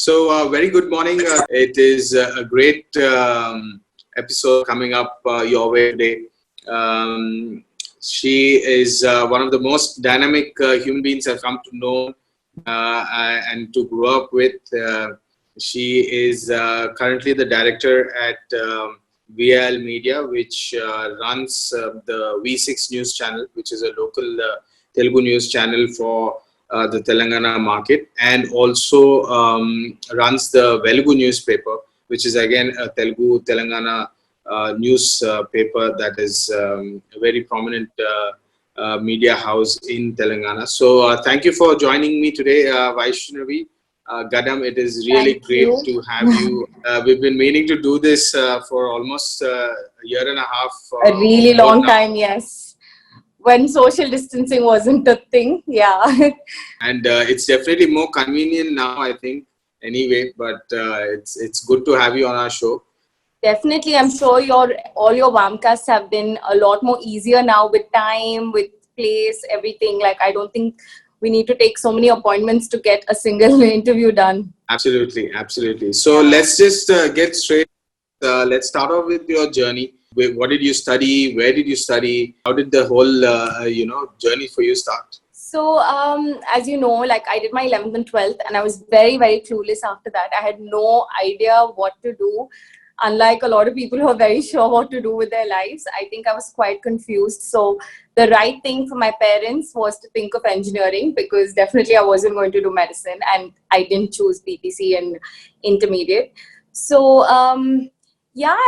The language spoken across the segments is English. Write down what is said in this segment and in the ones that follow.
Very good morning. It is a great episode coming up your way today. She is one of the most dynamic human beings I've come to know and to grow up with. She is currently the director at VL Media, which runs the V6 News Channel, which is a local Telugu news channel for the Telangana market, and also runs the Velugu newspaper, which is again a Telangana newspaper that is a very prominent media house in Telangana. So thank you for joining me today, Vaishnavi. Gadam, it is really great to have you. We've been meaning to do this for almost a year and a half. A really long time, yes. When social distancing wasn't a thing, yeah. And it's definitely more convenient now, I think, anyway. But it's good to have you on our show. Definitely, I'm sure all your Vamcasts have been a lot more easier now with time, with place, everything. Like, I don't think we need to take so many appointments to get a single interview done. Absolutely, absolutely. So let's just get straight. Let's start off with your journey. What did you study? Where did you study? How did the whole journey for you start? So as you know, like I did my 11th and 12th, and I was very, very clueless after that. I had no idea what to do. Unlike a lot of people who are very sure what to do with their lives, I think I was quite confused. So the right thing for my parents was to think of engineering, because definitely I wasn't going to do medicine, and I didn't choose BPC and intermediate. So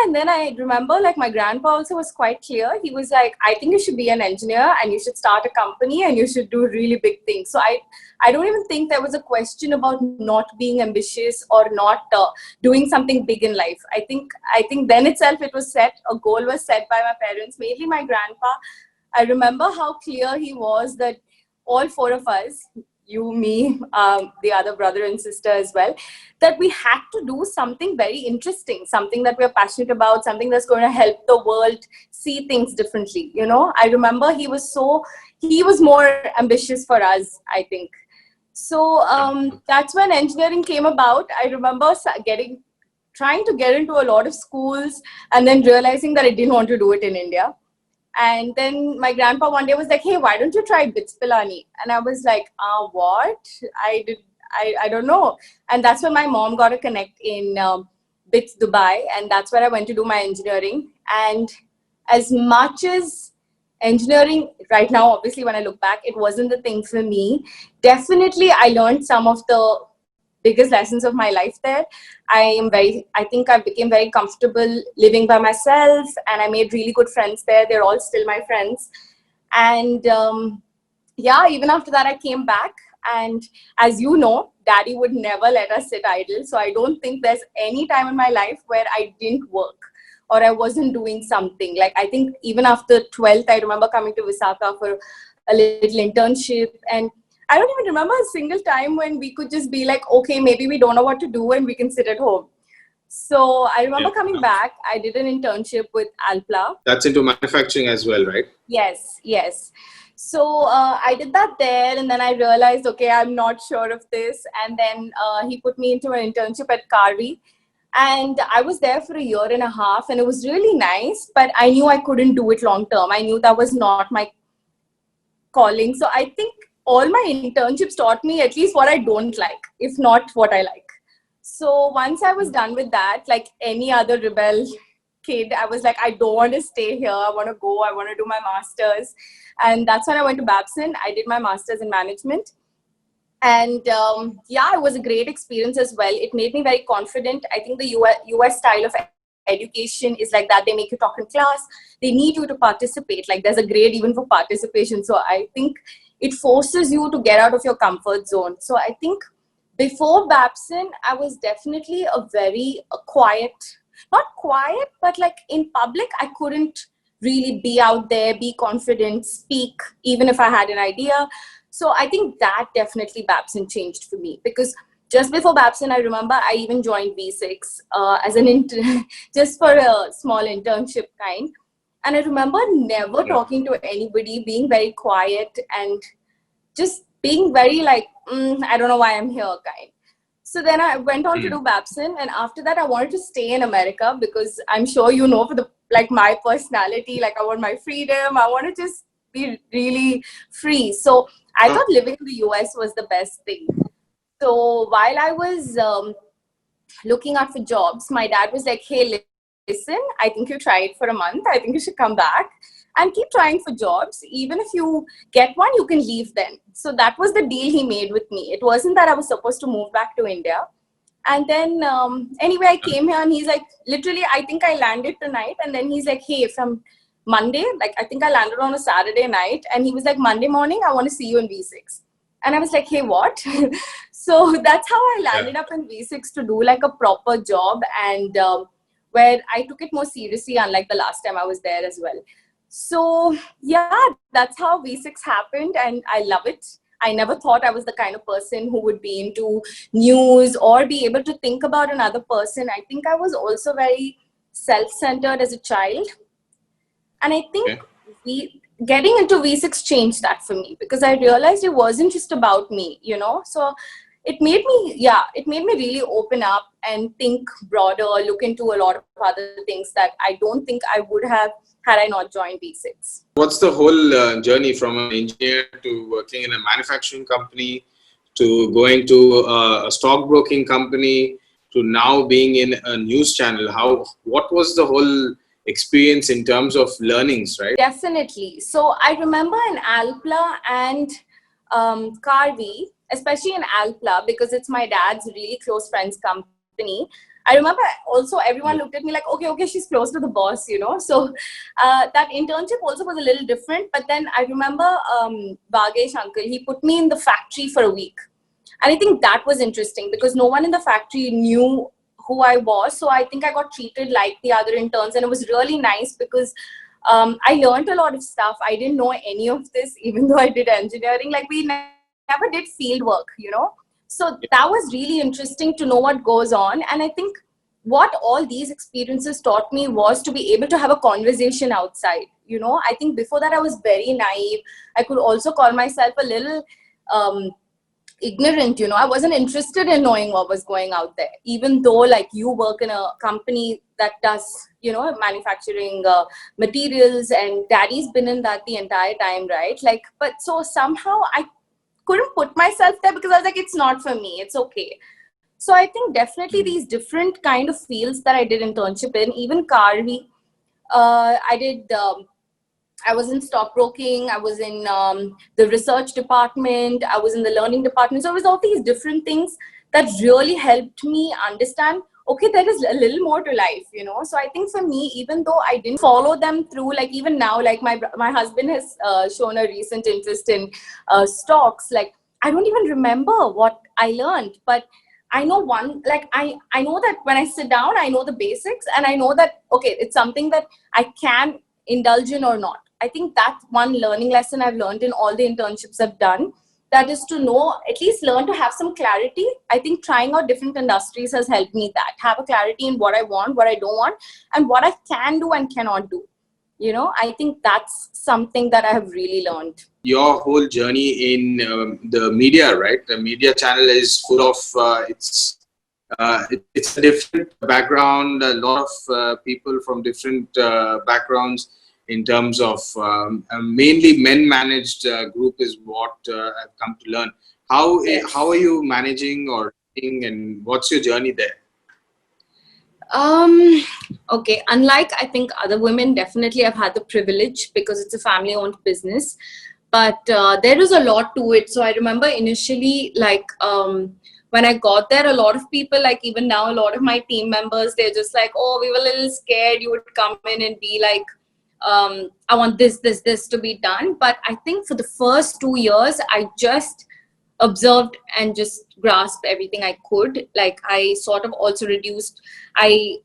and then I remember like my grandpa also was quite clear. He was like, I think you should be an engineer and you should start a company and you should do really big things. So I don't even think there was a question about not being ambitious or not doing something big in life. I think then itself it was set, a goal was set by my parents, mainly my grandpa. I remember how clear he was that all four of us, you, me, the other brother and sister as well, that we had to do something very interesting, something that we're passionate about, something that's going to help the world see things differently. You know, I remember he was more ambitious for us, I think. So that's when engineering came about. I remember trying to get into a lot of schools and then realizing that I didn't want to do it in India. And then my grandpa one day was like, hey, why don't you try BITS Pilani? And I was like, what? I don't know. And that's when my mom got a connect in BITS Dubai. And that's where I went to do my engineering. And as much as engineering right now, obviously, when I look back, it wasn't the thing for me. Definitely, I learned some of the biggest lessons of my life there. I think I became very comfortable living by myself, and I made really good friends there. They're all still my friends. And even after that, I came back. And as you know, Daddy would never let us sit idle. So I don't think there's any time in my life where I didn't work or I wasn't doing something. Like, I think even after 12th, I remember coming to Visakha for a little internship, and I don't even remember a single time when we could just be like, okay, maybe we don't know what to do and we can sit at home. So I remember coming back, I did an internship with Alpla. That's into manufacturing as well, right? Yes. So I did that there, and then I realized, okay, I'm not sure of this. And then he put me into an internship at Karvi. And I was there for a year and a half, and it was really nice, but I knew I couldn't do it long term. I knew that was not my calling. So I think all my internships taught me at least what I don't like, if not what I like. So once I was done with that, like any other rebel kid, I was like, I don't want to stay here. I want to go. I want to do my master's. And that's when I went to Babson. I did my master's in management. And it was a great experience as well. It made me very confident. I think the US style of education is like that. They make you talk in class. They need you to participate. Like, there's a grade even for participation. So I think it forces you to get out of your comfort zone. So I think before Babson, I was definitely quiet, not quiet, but like in public, I couldn't really be out there, be confident, speak, even if I had an idea. So I think that definitely Babson changed for me, because just before Babson, I remember I even joined V6 as an just for a small internship kind. And I remember never talking to anybody, being very quiet and just being very like, I don't know why I'm here kind. So then I went on to do Babson, and after that I wanted to stay in America because I'm sure you know, for the like my personality, like I want my freedom. I want to just be really free. So I thought living in the US was the best thing. So while I was looking out for jobs, my dad was like, "Hey, listen, I think you tried for a month. I think you should come back and keep trying for jobs. Even if you get one, you can leave then." So that was the deal he made with me. It wasn't that I was supposed to move back to India. And then anyway, I came here and he's like, literally, I think I landed tonight. And then he's like, "Hey, from Monday," like I think I landed on a Saturday night. And he was like, "Monday morning, I want to see you in V6." And I was like, "Hey, what?" So that's how I landed up in V6 to do like a proper job, and where I took it more seriously, unlike the last time I was there as well. So yeah, that's how V6 happened, and I love it. I never thought I was the kind of person who would be into news or be able to think about another person. I think I was also very self-centered as a child. And I think getting into V6 changed that for me, because I realized it wasn't just about me, you know. So it made me really open up and think broader, look into a lot of other things that I don't think I would have had I not joined V6. What's the whole journey from an engineer to working in a manufacturing company to going to a stockbroking company to now being in a news channel? What was the whole experience in terms of learnings, right? Definitely. So I remember in Alpla and Carvey, especially in Alpla, because it's my dad's really close friend's company. I remember also everyone looked at me like, okay, she's close to the boss, you know. So that internship also was a little different. But then I remember Bagesh uncle, he put me in the factory for a week. And I think that was interesting because no one in the factory knew who I was. So I think I got treated like the other interns. And it was really nice because I learned a lot of stuff. I didn't know any of this, even though I did engineering. Like we never did field work, you know. So that was really interesting to know what goes on. And I think what all these experiences taught me was to be able to have a conversation outside. You know, I think before that I was very naive. I could also call myself a little ignorant, you know. I wasn't interested in knowing what was going out there, even though like you work in a company that does, you know, manufacturing materials, and daddy's been in that the entire time, right? Like, but so somehow I couldn't put myself there because I was like, it's not for me, it's okay. So I think definitely these different kind of fields that I did internship in, even Carvey, I was in stockbroking, I was in the research department, I was in the learning department. So it was all these different things that really helped me understand, okay, there is a little more to life, you know. So I think for me, even though I didn't follow them through, like even now, like my husband has shown a recent interest in stocks. Like I don't even remember what I learned, but I know one, like I know that when I sit down, I know the basics, and I know that, okay, it's something that I can indulge in or not. I think that's one learning lesson I've learned in all the internships I've done. That is to know, at least learn to have some clarity. I think trying out different industries has helped me that. Have a clarity in what I want, what I don't want, and what I can do and cannot do. You know, I think that's something that I have really learned. Your whole journey in the media, right? The media channel is full of, it's a different background, a lot of people from different backgrounds in terms of mainly men-managed group is what I've come to learn. How are you managing or and what's your journey there? Okay, unlike I think other women, definitely I've had the privilege because it's a family-owned business, but there is a lot to it. So I remember initially, like when I got there, a lot of people, like even now, a lot of my team members, they're just like, oh, we were a little scared you would come in and be like, I want this to be done. But I think for the first 2 years, I just observed and just grasped everything I could. Like I sort of also reduced, I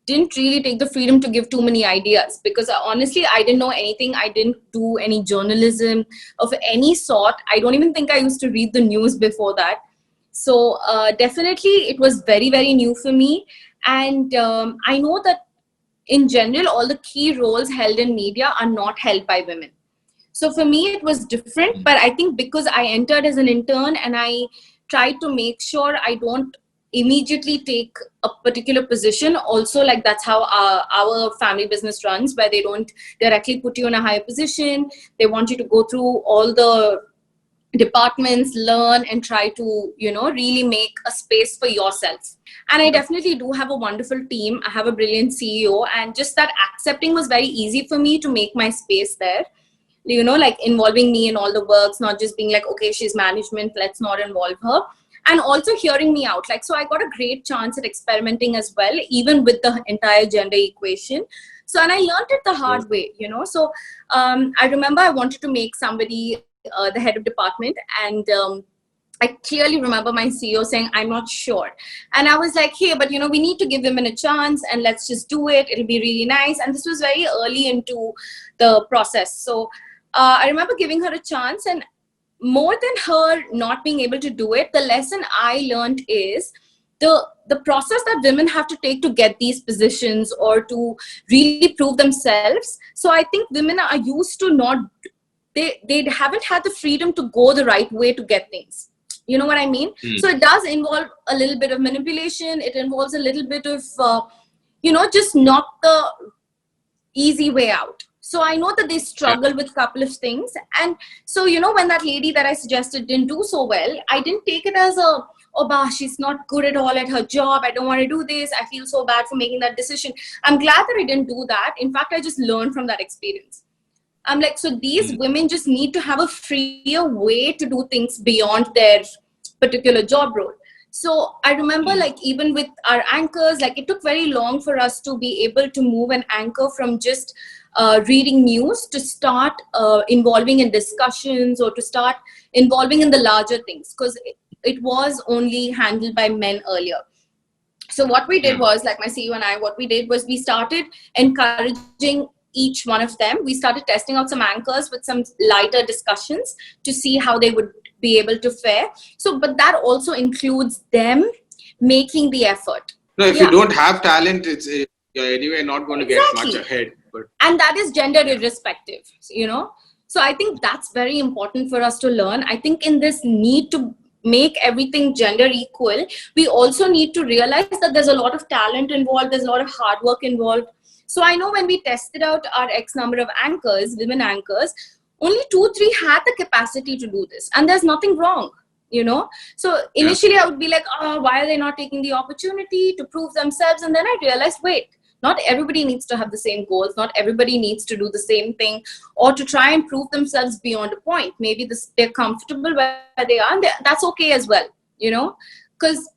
didn't really take the freedom to give too many ideas because honestly, I didn't know anything. I didn't do any journalism of any sort. I don't even think I used to read the news before that. So definitely it was very, very new for me. And I know that in general, all the key roles held in media are not held by women. So for me, it was different. But I think because I entered as an intern and I try to make sure I don't immediately take a particular position. Also, like that's how our family business runs, where they don't directly put you in a higher position. They want you to go through all the departments, learn, and try to, you know, really make a space for yourself. And I definitely do have a wonderful team. I have a brilliant CEO, and just that accepting was very easy for me to make my space there. You know, like involving me in all the works, not just being like, okay, she's management, let's not involve her. And also hearing me out. Like, so I got a great chance at experimenting as well, even with the entire gender equation. So, and I learned it the hard way, you know. So I remember I wanted to make somebody the head of department, and I clearly remember my CEO saying, I'm not sure. And I was like, hey, but you know, we need to give women a chance, and let's just do it. It'll be really nice. And this was very early into the process. So I remember giving her a chance, and more than her not being able to do it, the lesson I learned is the process that women have to take to get these positions or to really prove themselves. So I think women are used to not, they haven't had the freedom to go the right way to get things. You know what I mean? So it does involve a little bit of manipulation. It involves a little bit of, you know, just not the easy way out. So I know that they struggle with a couple of things. And so, you know, when that lady that I suggested didn't do so well, I didn't take it as a, oh, bah, she's not good at all at her job. I don't want to do this. I feel so bad for making that decision. I'm glad that I didn't do that. In fact, I just learned from that experience. I'm like, so these women just need to have a freer way to do things beyond their particular job role. So I remember, like, even with our anchors, like, it took very long for us to be able to move an anchor from just reading news to start involving in discussions or to start involving in the larger things, because it was only handled by men earlier. So what we did was, like my CEO and I, what we did was we started encouraging each one of them. We started testing out some anchors with some lighter discussions to see how they would be able to fare. So, but that also includes them making the effort. No, if you don't have talent, it's you're anyway not going to get much ahead. But and that is gender irrespective, you know. So I think that's very important for us to learn. I think in this need to make everything gender equal, we also need to realize that there's a lot of talent involved, there's a lot of hard work involved. So I know when we tested out our X number of anchors, women anchors, only 2-3 had the capacity to do this. And there's nothing wrong, you know. So initially I would be like, oh, why are they not taking the opportunity to prove themselves? And then I realized, wait, not everybody needs to have the same goals. Not everybody needs to do the same thing or to try and prove themselves beyond a point. Maybe they're comfortable where they are, and that's okay as well, you know. Because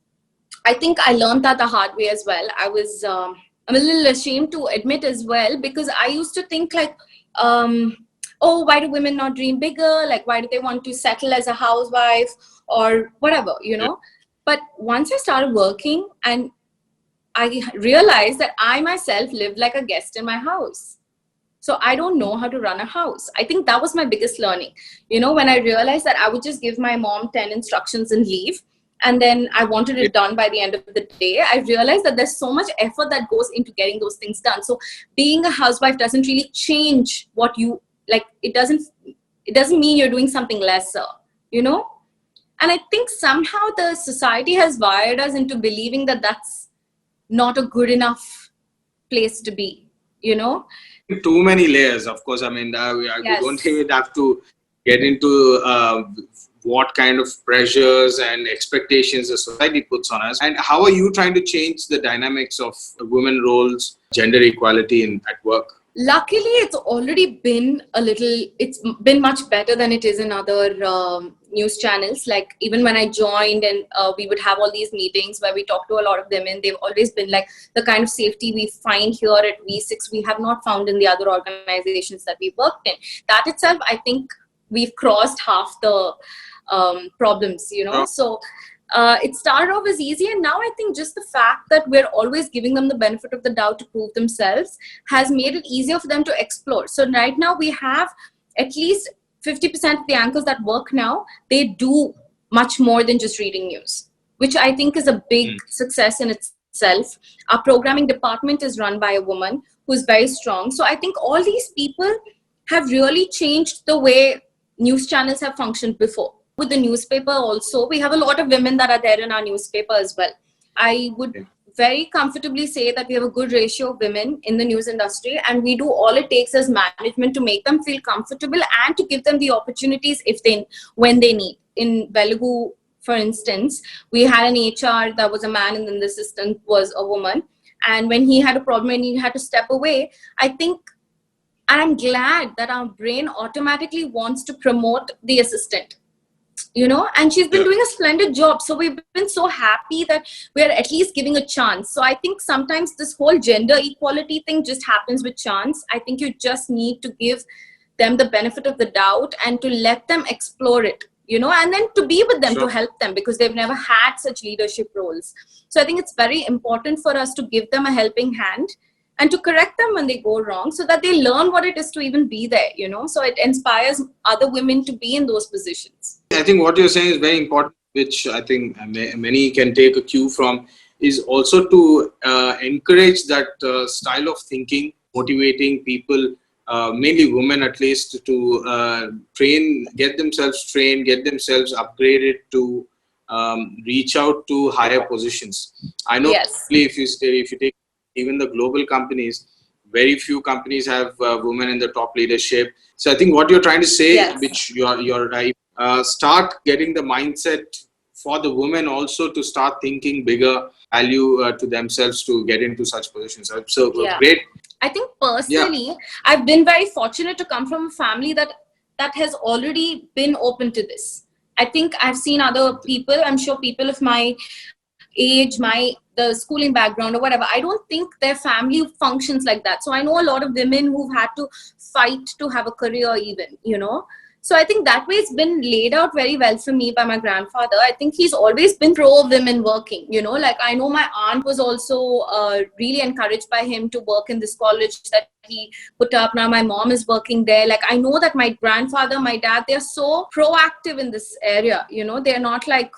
I think I learned that the hard way as well. I'm a little ashamed to admit as well, because I used to think like, oh, why do women not dream bigger? Like, why do they want to settle as a housewife or whatever, you know? But once I started working, and I realized that I myself lived like a guest in my house. So I don't know how to run a house. I think that was my biggest learning. You know, when I realized that I would just give my mom 10 instructions and leave, and then I wanted it done by the end of the day, I realized that there's so much effort that goes into getting those things done. So being a housewife doesn't really change what you like. It doesn't mean you're doing something lesser, you know? And I think somehow the society has wired us into believing that that's not a good enough place to be, you know? Too many layers, of course. I mean, we don't even have to get into what kind of pressures and expectations the society puts on us. And how are you trying to change the dynamics of women roles, gender equality at work? Luckily, it's already been it's been much better than it is in other news channels. Like even when I joined and we would have all these meetings where we talk to a lot of women, they've always been like the kind of safety we find here at V6, we have not found in the other organizations that we worked in. That itself, I think we've crossed half the problems, you know. So it started off as easy, and now I think just the fact that we're always giving them the benefit of the doubt to prove themselves has made it easier for them to explore. So right now we have at least 50% of the anchors that work now, they do much more than just reading news, which I think is a big success in itself. Our programming department is run by a woman who's very strong. So I think all these people have really changed the way news channels have functioned before. with the newspaper also, we have a lot of women that are there in our newspaper as well. I would very comfortably say that we have a good ratio of women in the news industry, and we do all it takes as management to make them feel comfortable and to give them the opportunities when they need. In Velugu, for instance, we had an HR that was a man and then the assistant was a woman. And when he had a problem and he had to step away, I think, and I'm glad that our brain automatically wants to promote the assistant, and she's been doing a splendid job. So we've been so happy that we're at least giving a chance. So I think sometimes this whole gender equality thing just happens with chance. I think you just need to give them the benefit of the doubt and to let them explore it, and then to be with them, to help them, because they've never had such leadership roles. So I think it's very important for us to give them a helping hand and to correct them when they go wrong, so that they learn what it is to even be there, so it inspires other women to be in those positions. I think what you're saying is very important, which I think many can take a cue from, is also to encourage that style of thinking, motivating people, mainly women at least, to get themselves trained, get themselves upgraded to reach out to higher positions. I know if you take even the global companies, very few companies have women in the top leadership. So I think what you're trying to say, which you're right, start getting the mindset for the women also to start thinking bigger, value to themselves to get into such positions. So great. I think personally, I've been very fortunate to come from a family that has already been open to this. I think I've seen other people, I'm sure people of my age, the schooling background or whatever, I don't think their family functions like that. So I know a lot of women who've had to fight to have a career even, So I think that way it's been laid out very well for me by my grandfather. I think he's always been pro women working, like I know my aunt was also really encouraged by him to work in this college that he put up. Now my mom is working there. Like I know that my grandfather, my dad, they're so proactive in this area, they're not like,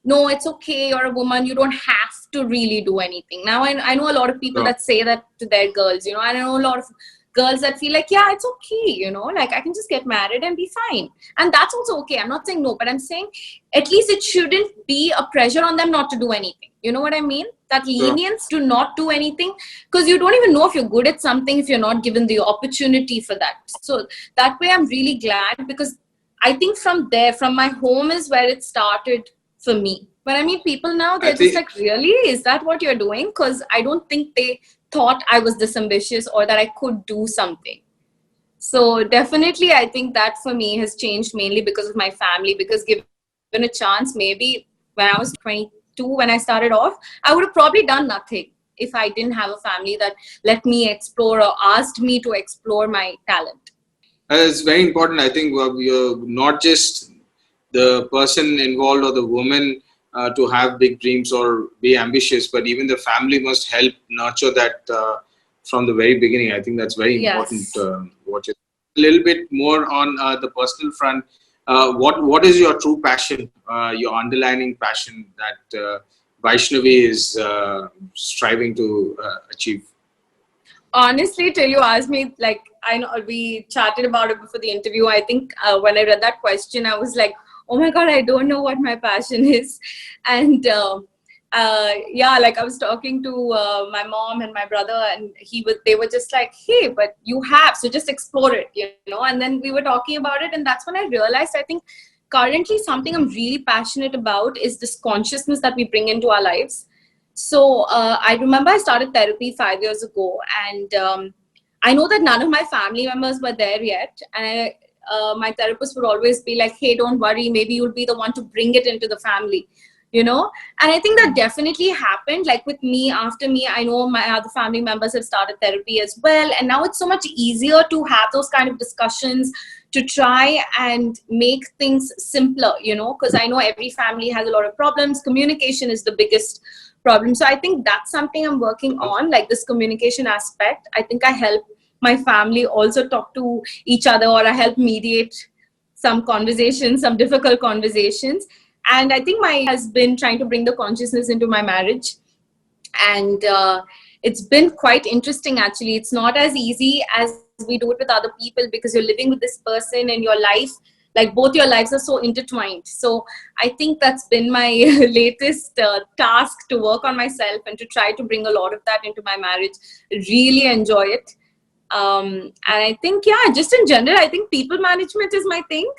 no, it's okay, you're a woman, you don't have to really do anything. Now I know a lot of people that say that to their girls, I know a lot of girls that feel like, yeah, it's okay, like I can just get married and be fine. And that's also okay. I'm not saying no, but I'm saying at least it shouldn't be a pressure on them not to do anything. You know what I mean? That lenience to not do anything, because you don't even know if you're good at something if you're not given the opportunity for that. So that way I'm really glad, because I think from my home is where it started for me. When I meet people now, they're just like, really? Is that what you're doing? Because I don't think they thought I was this ambitious or that I could do something. So definitely, I think that for me has changed mainly because of my family, because given a chance, maybe when I was 22, when I started off, I would have probably done nothing if I didn't have a family that let me explore or asked me to explore my talent. It's very important. I think you're not just the person involved or the woman to have big dreams or be ambitious, but even the family must help nurture that from the very beginning. I think that's very important. What you a little bit more on the personal front. What is your true passion, your underlining passion that Vaishnavi is striving to achieve? Honestly, till you asked me, like, I know we chatted about it before the interview. I think when I read that question, I was like, oh my God, I don't know what my passion is. And like I was talking to my mom and my brother, and they were just like, hey, but you have, so just explore it, and then we were talking about it. And that's when I realized, I think currently something I'm really passionate about is this consciousness that we bring into our lives. So I remember I started therapy 5 years ago, and I know that none of my family members were there yet. And my therapist would always be like, hey, don't worry, maybe you'll be the one to bring it into the family, And I think that definitely happened. Like with me, after me, I know my other family members have started therapy as well. And now it's so much easier to have those kind of discussions, to try and make things simpler, because I know every family has a lot of problems. Communication is the biggest problem. So I think that's something I'm working on, like this communication aspect. I think I help my family also talk to each other, or I help mediate some conversations, some difficult conversations. And I think my has been trying to bring the consciousness into my marriage. And it's been quite interesting, actually. It's not as easy as we do it with other people, because you're living with this person in your life. like both your lives are so intertwined. So I think that's been my latest task, to work on myself and to try to bring a lot of that into my marriage. Really enjoy it. And I think, yeah, just in general, I think people management is my thing.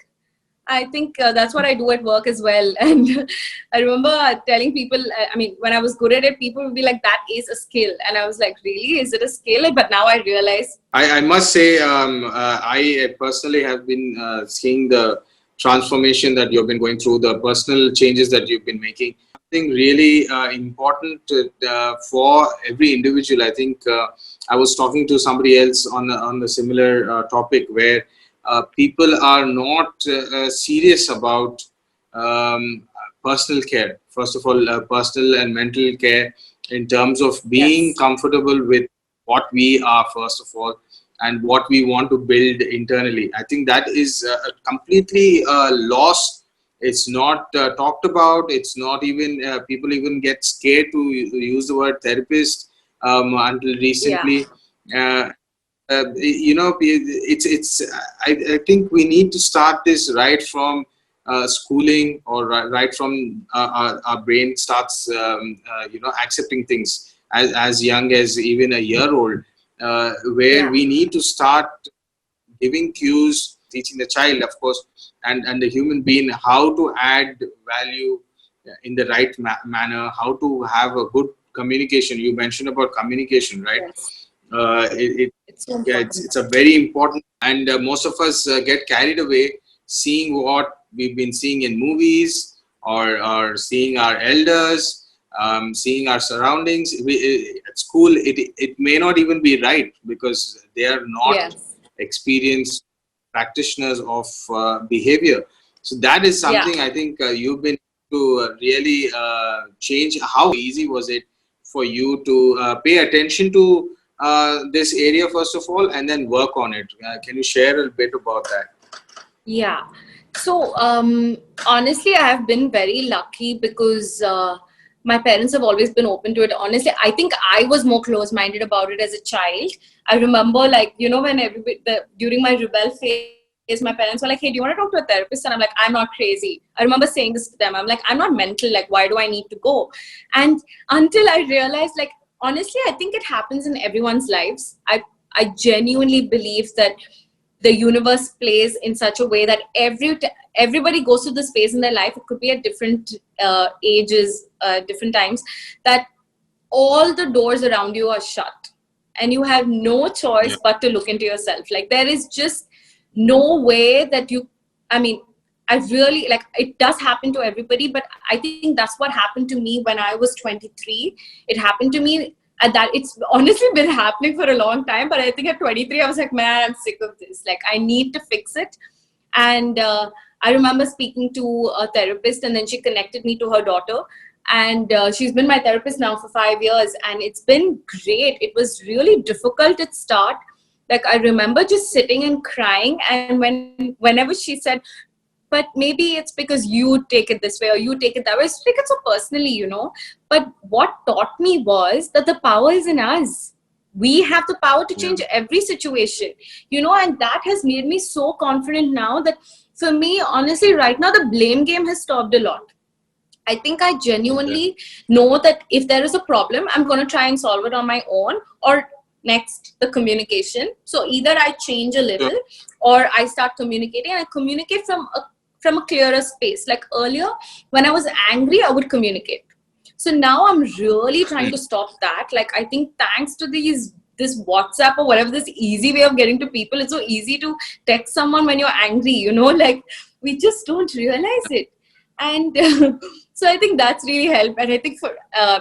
I think that's what I do at work as well. And I remember telling people, I mean, when I was good at it, people would be like, that is a skill. And I was like, really? Is it a skill? But now I realize. I must say, I personally have been seeing the transformation that you've been going through, the personal changes that you've been making. Something really important for every individual. I think I was talking to somebody else on a similar topic where people are not serious about personal care. First of all, personal and mental care in terms of being comfortable with what we are, first of all, and what we want to build internally. I think that is completely lost. It's not talked about. It's not even, people even get scared to use the word therapist until recently. You know, it's I think we need to start this right from schooling, or right from our brain starts you know, accepting things as young as even a year old, where we need to start giving cues, teaching the child, of course, and the human being how to add value in the right manner, how to have a good communication. You mentioned about communication, right? It's a very important, and most of us get carried away seeing what we've been seeing in movies, or seeing our elders, seeing our surroundings. At school, it may not even be right, because they are not experienced practitioners of behavior. So that is something I think you've been to really change. How easy was it for you to pay attention to this area first of all, and then work on it? Can you share a bit about that? Yeah. So honestly, I have been very lucky because my parents have always been open to it. Honestly, I think I was more close-minded about it as a child. I remember, like, you know, when during my rebel phase, my parents were like, hey, do you want to talk to a therapist? And I'm like, I'm not crazy. I remember saying this to them. I'm like, I'm not mental. Like, why do I need to go? And until I realized, like, honestly, I think it happens in everyone's lives. I genuinely believe that the universe plays in such a way that everybody goes through this phase in their life. It could be at different ages, different times, that all the doors around you are shut and you have no choice but to look into yourself. Like, there is just no way that you, I mean, I really, like, it does happen to everybody, but I think that's what happened to me when I was 23. It happened to me at that. It's honestly been happening for a long time, but I think at 23, I was like, man, I'm sick of this. Like, I need to fix it. And I remember speaking to a therapist, and then she connected me to her daughter. And she's been my therapist now for 5 years, and it's been great. It was really difficult at start. Like, I remember just sitting and crying, and whenever she said, but maybe it's because you take it this way or you take it that way, I take it so personally, you know. But what taught me was that the power is in us. We have the power to change every situation, you know, and that has made me so confident now that, for me, honestly, right now, the blame game has stopped a lot. I think I genuinely know that if there is a problem, I'm going to try and solve it on my own. Or next, the communication. So either I change a little or I start communicating, and I communicate from a clearer space. Like earlier, when I was angry, I would communicate. So now I'm really trying to stop that. Like, I think thanks to this WhatsApp or whatever, this easy way of getting to people, it's so easy to text someone when you're angry, you know, like, we just don't realize it. And so I think that's really helped. And I think for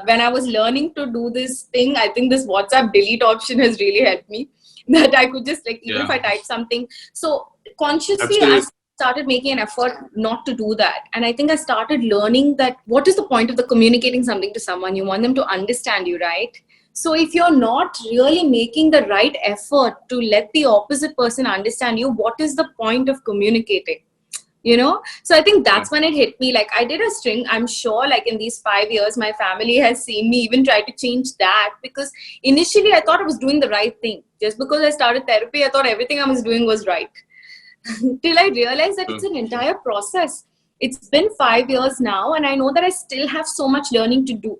when I was learning to do this thing, I think this WhatsApp delete option has really helped me, that I could just, like, even if I type something, so consciously I started making an effort not to do that. And I think I started learning that what is the point of the communicating something to someone? You want them to understand you, right? So if you're not really making the right effort to let the opposite person understand you, what is the point of communicating? You know? So I think that's when it hit me. Like, I did a string. I'm sure, like, in these 5 years, my family has seen me even try to change that, because initially I thought I was doing the right thing. Just because I started therapy, I thought everything I was doing was right. till I realized that it's an entire process. It's been 5 years now, and I know that I still have so much learning to do.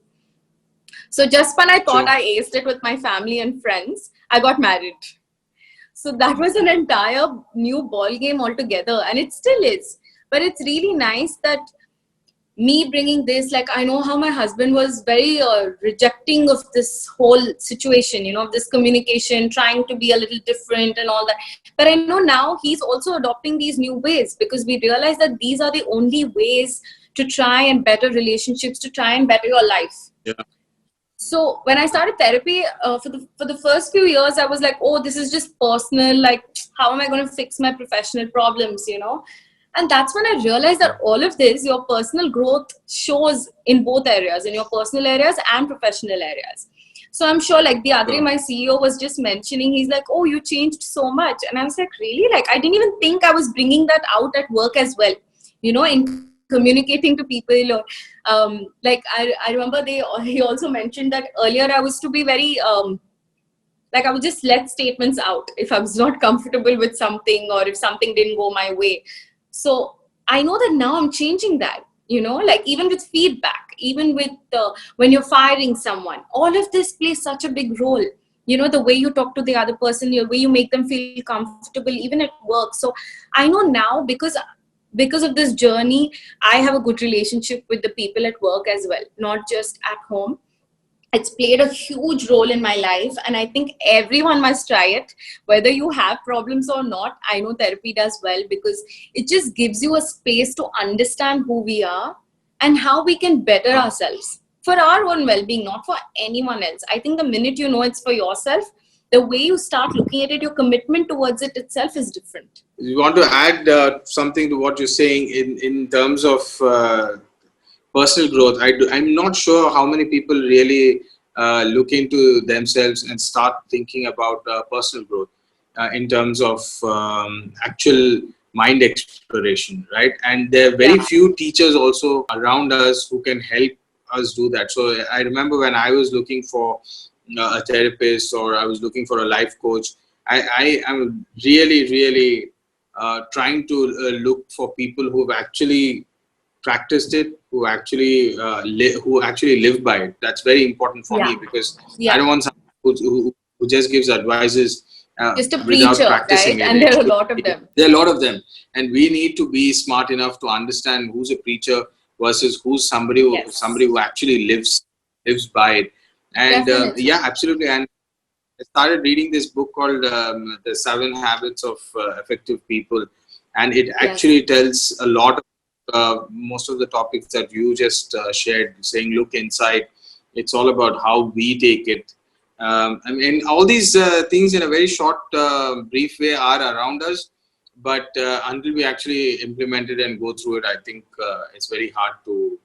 So just when I thought I aced it with my family and friends, I got married. So that was an entire new ball game altogether, and it still is. But it's really nice that me bringing this, like, I know how my husband was very rejecting of this whole situation, you know, of this communication, trying to be a little different and all that. But I know now he's also adopting these new ways, because we realize that these are the only ways to try and better relationships, to try and better your life. Yeah. So when I started therapy, for the first few years, I was like, oh, this is just personal. Like, how am I going to fix my professional problems, you know? And that's when I realized that all of this, your personal growth shows in both areas, in your personal areas and professional areas. So I'm sure, like the other, my CEO was just mentioning, he's like, oh, you changed so much. And I was like, really? Like, I didn't even think I was bringing that out at work as well, you know, in communicating to people. Or like I remember he also mentioned that earlier I was to be very like, I would just let statements out if I was not comfortable with something, or if something didn't go my way. So I know that now I'm changing that, you know, like even with feedback, even with when you're firing someone, all of this plays such a big role. You know, the way you talk to the other person, the way you make them feel comfortable, even at work. So I know now, because of this journey, I have a good relationship with the people at work as well, not just at home. It's played a huge role in my life, and I think everyone must try it, whether you have problems or not. I know therapy does well, because it just gives you a space to understand who we are and how we can better ourselves for our own well-being, not for anyone else. I think the minute you know it's for yourself, the way you start looking at it, your commitment towards it itself is different. You want to add something to what you're saying in terms of personal growth? I'm not sure how many people really look into themselves and start thinking about personal growth in terms of actual mind exploration, right? And there are very few teachers also around us who can help us do that. So I remember when I was looking for a therapist, or I was looking for a life coach, I am really trying to look for people who have actually practiced it, who actually live by it. That's very important for me, because I don't want someone who just gives advices just a without preacher, practicing right? it. And there are a lot of them. There are a lot of them, and we need to be smart enough to understand who's a preacher versus who's somebody who actually lives by it. And yeah, absolutely. And I started reading this book called The 7 Habits of Effective People, and it actually tells a lot of most of the topics that you just shared, saying look inside. It's all about how we take it. I mean, all these things in a very short, brief way are around us, but until we actually implement it and go through it, I think it's very hard to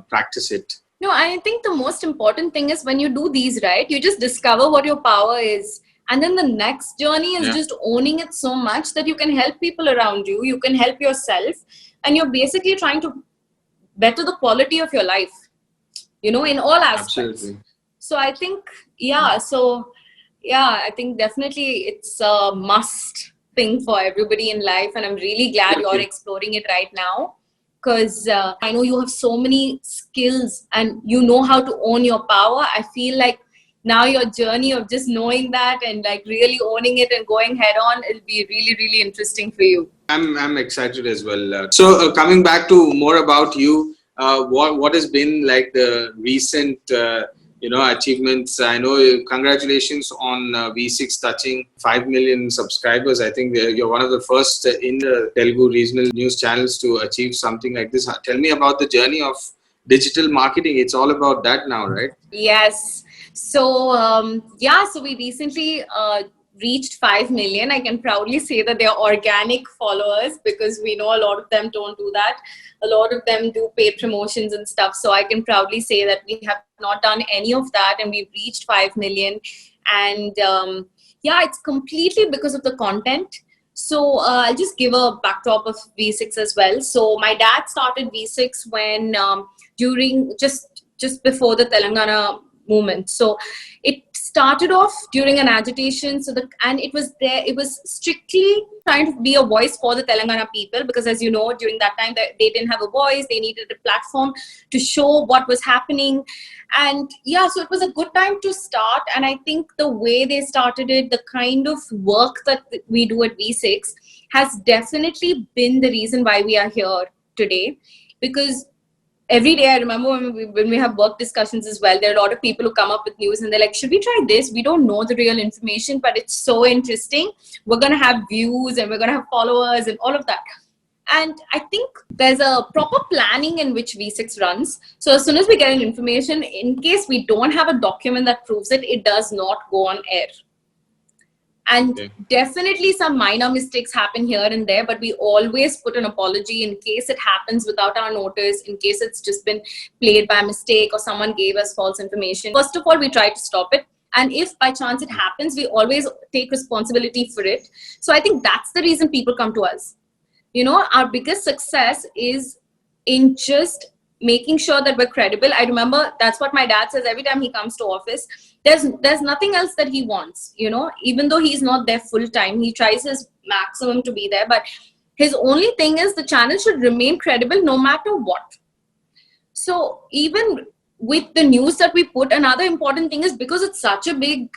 practice it. No, I think the most important thing is when you do these, right, you just discover what your power is. And then the next journey is just owning it so much that you can help people around you, you can help yourself, and you're basically trying to better the quality of your life, you know, in all aspects. Absolutely. So I think, I think definitely it's a must thing for everybody in life. And I'm really glad you're exploring it right now. Because I know you have so many skills and you know how to own your power. I feel like now your journey of just knowing that and like really owning it and going head on, it'll be really, really interesting for you. I'm excited as well. So coming back to more about you, what has been like the recent achievements? I know, congratulations on V6 touching 5 million subscribers. I think you're one of the first in the Telugu regional news channels to achieve something like this. Tell me about the journey of digital marketing. It's all about that now, right? Yes. So so we recently reached 5 million. I can proudly say that they are organic followers, because we know a lot of them don't do that. A lot of them do paid promotions and stuff. So I can proudly say that we have not done any of that, and we've reached 5 million. And it's completely because of the content. So I'll just give a backdrop of V6 as well. So my dad started V6 when during just before the Telangana movement. So it started off during an agitation. And it was strictly trying to be a voice for the Telangana people, because as you know, during that time they didn't have a voice. They needed a platform to show what was happening. And yeah, so it was a good time to start. And I think the way they started it, the kind of work that we do at V6 has definitely been the reason why we are here today. Because every day, I remember when we have work discussions as well, there are a lot of people who come up with news and they're like, should we try this? We don't know the real information, but it's so interesting. We're going to have views and we're going to have followers and all of that. And I think there's a proper planning in which V6 runs. So as soon as we get an information, in case we don't have a document that proves it, it does not go on air. And definitely some minor mistakes happen here and there, but we always put an apology in case it happens without our notice, in case it's just been played by mistake or someone gave us false information. First of all, we try to stop it. And if by chance it happens, we always take responsibility for it. So I think that's the reason people come to us. You know, our biggest success is in just making sure that we're credible. I remember that's what my dad says every time he comes to office. There's nothing else that he wants, you know, even though he's not there full time, he tries his maximum to be there. But his only thing is the channel should remain credible no matter what. So even with the news that we put, another important thing is because it's such a big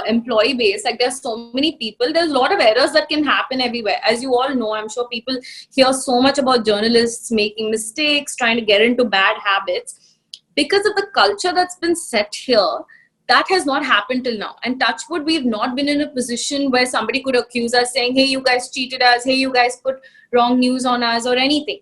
employee base, like there's so many people, there's a lot of errors that can happen everywhere. As you all know, I'm sure people hear so much about journalists making mistakes, trying to get into bad habits. Because of the culture that's been set here, that has not happened till now. And touch wood, we've not been in a position where somebody could accuse us saying, hey, you guys cheated us, hey, you guys put wrong news on us or anything.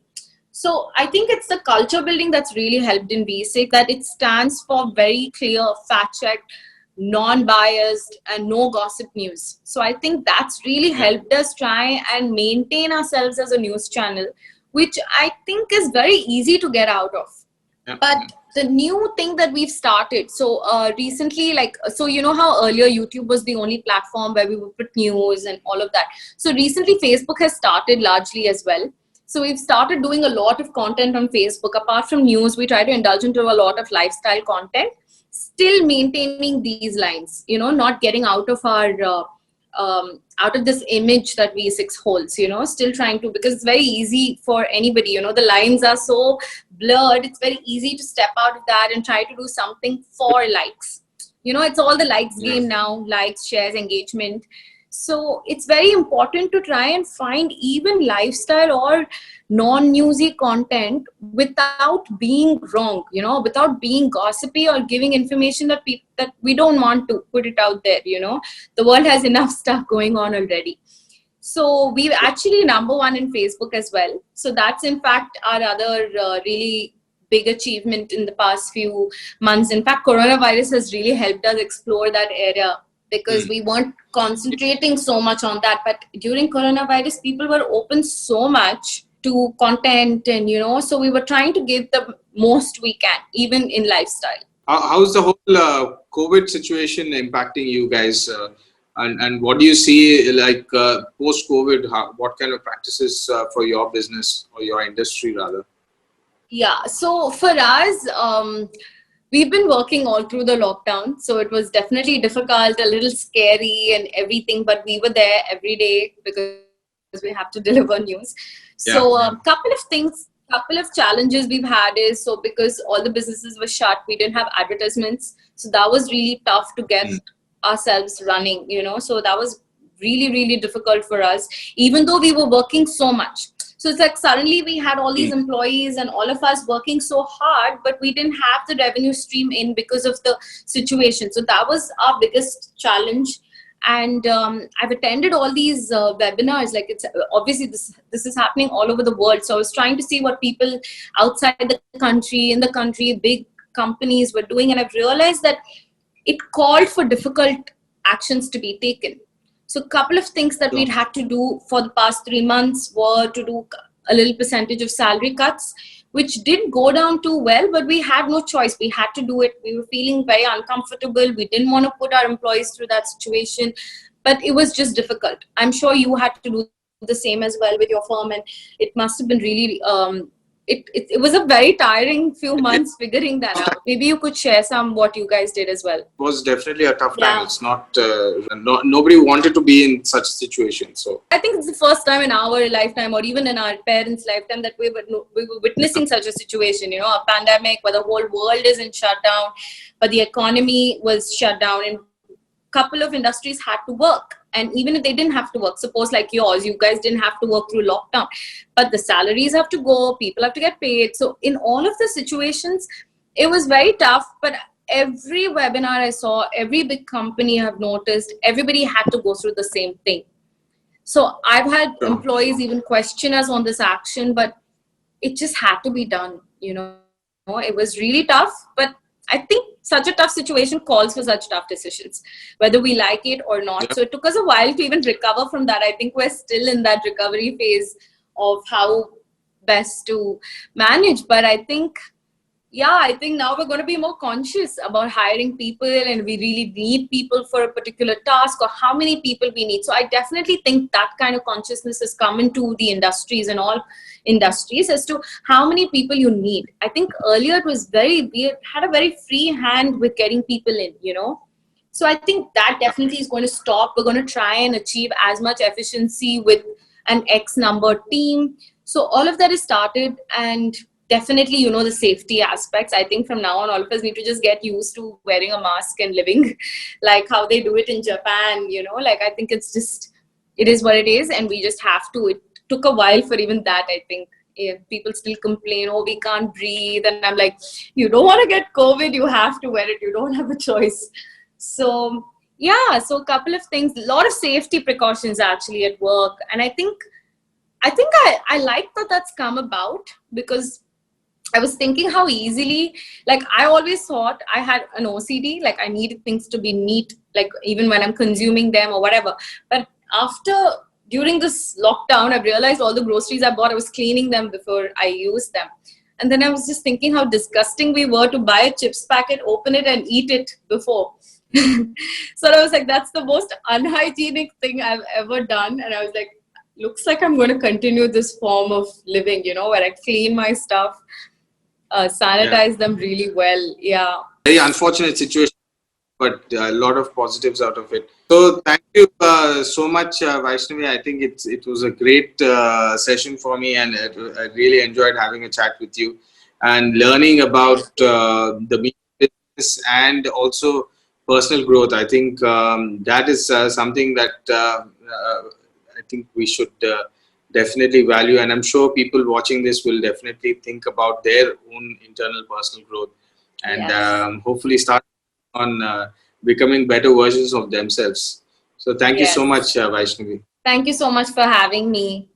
So I think it's the culture building that's really helped in V6, that it stands for very clear, fact-checked, non-biased and no gossip news. So I think that's really helped us try and maintain ourselves as a news channel, which I think is very easy to get out of. But the new thing that we've started, so recently, so you know how earlier YouTube was the only platform where we would put news and all of that. So recently Facebook has started largely as well. So we've started doing a lot of content on Facebook. Apart from news, we try to indulge into a lot of lifestyle content, still maintaining these lines, you know, not getting out of our out of this image that V6 holds, you know, still trying to, because it's very easy for anybody, you know, the lines are so blurred, it's very easy to step out of that and try to do something for likes. You know, it's all the likes game now, likes, shares, engagement. So it's very important to try and find even lifestyle or non-newsy content without being wrong, you know, without being gossipy or giving information that we don't want to put it out there, you know. The world has enough stuff going on already. So we're actually number one in Facebook as well. So that's in fact our other really big achievement in the past few months. In fact, coronavirus has really helped us explore that area, because we weren't concentrating so much on that. But during coronavirus, people were open so much to content, and, you know, so we were trying to give the most we can, even in lifestyle. How's the whole COVID situation impacting you guys? And what do you see like post-COVID? What kind of practices for your business or your industry rather? Yeah, so for us, we've been working all through the lockdown, so it was definitely difficult, a little scary and everything, but we were there every day because we have to deliver news. So couple of challenges we've had is, so because all the businesses were shut, we didn't have advertisements. So that was really tough to get ourselves running, you know, so that was really, really difficult for us, even though we were working so much. So it's like suddenly we had all these employees and all of us working so hard, but we didn't have the revenue stream in because of the situation. So that was our biggest challenge. And I've attended all these webinars. Like, it's obviously this is happening all over the world. So I was trying to see what people outside the country, in the country, big companies were doing. And I've realized that it called for difficult actions to be taken. So a couple of things that we'd had to do for the past 3 months were to do a little percentage of salary cuts, which didn't go down too well, but we had no choice. We had to do it. We were feeling very uncomfortable. We didn't want to put our employees through that situation, but it was just difficult. I'm sure you had to do the same as well with your firm, and it must have been really it was a very tiring few months figuring that out. Maybe you could share some what you guys did as well. It was definitely a tough time. Yeah. It's not, nobody wanted to be in such a situation. So I think it's the first time in our lifetime or even in our parents' lifetime that we were witnessing such a situation, you know, a pandemic where the whole world is in shutdown, but the economy was shut down and couple of industries had to work. And even if they didn't have to work, suppose like yours, you guys didn't have to work through lockdown, but the salaries have to go, people have to get paid. So in all of the situations, it was very tough. But every webinar I saw, every big company I've noticed, everybody had to go through the same thing. So I've had employees even question us on this action, but it just had to be done, you know. It was really tough, but I think such a tough situation calls for such tough decisions, whether we like it or not. Yeah. So it took us a while to even recover from that. I think we're still in that recovery phase of how best to manage. But I think now we're going to be more conscious about hiring people, and we really need people for a particular task or how many people we need. So I definitely think that kind of consciousness has come into the industries and all industries as to how many people you need. I think earlier it was we had a very free hand with getting people in, you know. So I think that definitely is going to stop. We're going to try and achieve as much efficiency with an X number team. So all of that is started, and definitely, you know, the safety aspects. I think from now on, all of us need to just get used to wearing a mask and living like how they do it in Japan, you know, like I think it is what it is. And we just have to, it took a while for even that. I think if people still complain, oh, we can't breathe. And I'm like, you don't want to get COVID, you have to wear it. You don't have a choice. So yeah, so a couple of things, a lot of safety precautions actually at work. And I think I like that that's come about, because I was thinking how easily, like I always thought I had an OCD, like I needed things to be neat, like even when I'm consuming them or whatever. But during this lockdown, I've realized all the groceries I bought, I was cleaning them before I used them. And then I was just thinking how disgusting we were to buy a chips packet, open it and eat it before. So I was like, that's the most unhygienic thing I've ever done. And I was like, looks like I'm going to continue this form of living, you know, where I clean my stuff, sanitize them really well. Yeah. Very unfortunate situation, but a lot of positives out of it. So thank you so much, Vaishnavi. I think it was a great session for me, and I really enjoyed having a chat with you and learning about the media business and also personal growth. I think that is something that I think we should definitely value, and I'm sure people watching this will definitely think about their own internal personal growth, and hopefully start on becoming better versions of themselves. So thank you so much, Vaishnavi. Thank you so much for having me.